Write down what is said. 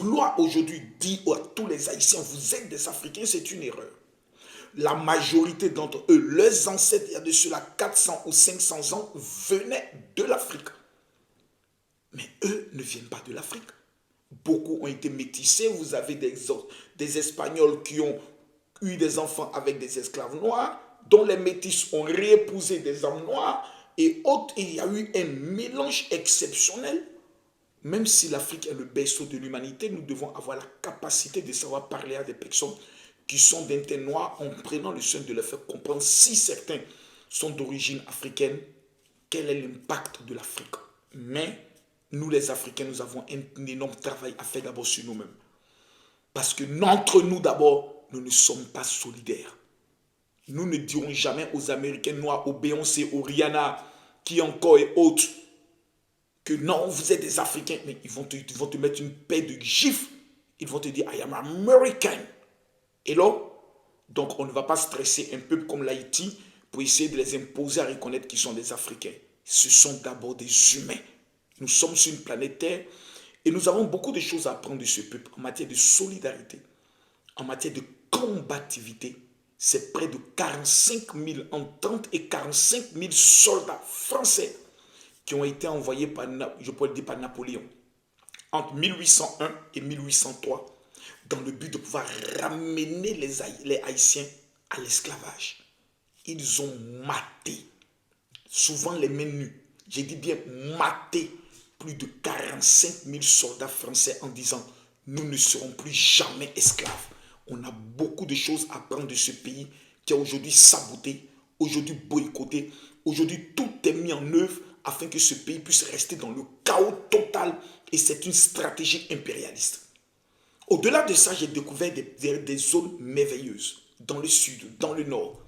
Vouloir aujourd'hui dire à tous les Haïtiens, vous êtes des Africains, c'est une erreur. La majorité d'entre eux, leurs ancêtres, il y a de cela 400 ou 500 ans, venaient de l'Afrique. Mais eux ne viennent pas de l'Afrique. Beaucoup ont été métissés. Vous avez des Espagnols qui ont eu des enfants avec des esclaves noirs, dont les métis ont réépousé des hommes noirs, et autres. Il y a eu un mélange exceptionnel. Même si l'Afrique est le berceau de l'humanité, nous devons avoir la capacité de savoir parler à des personnes qui sont d'un teint noir en prenant le soin de leur faire comprendre, si certains sont d'origine africaine, quel est l'impact de l'Afrique. Mais nous les Africains, nous avons un énorme travail à faire d'abord sur nous-mêmes. Parce que entre nous d'abord, nous ne sommes pas solidaires. Nous ne dirons jamais aux Américains noirs, aux Beyoncé, aux Rihanna, qui encore et autres, que non, vous êtes des Africains. Mais ils vont te mettre une paire de gifles. Ils vont te dire, I am American. Et là, donc on ne va pas stresser un peuple comme l'Haïti pour essayer de les imposer à reconnaître qu'ils sont des Africains. Ce sont d'abord des humains. Nous sommes sur une planète Terre et nous avons beaucoup de choses à apprendre de ce peuple en matière de solidarité, en matière de combativité. C'est près de 45 000, entre 30 et 45 000 soldats français qui ont été envoyés par, je pourrais dire, par Napoléon entre 1801 et 1803 dans le but de pouvoir ramener les Haïtiens à l'esclavage. Ils ont maté, souvent les mains nues, j'ai dit bien maté, plus de 45 000 soldats français en disant nous ne serons plus jamais esclaves. On a beaucoup de choses à apprendre de ce pays qui est aujourd'hui saboté, aujourd'hui boycotté. Aujourd'hui, tout est mis en œuvre afin que ce pays puisse rester dans le chaos total. Et c'est une stratégie impérialiste. Au-delà de ça, j'ai découvert des zones merveilleuses dans le sud, dans le nord,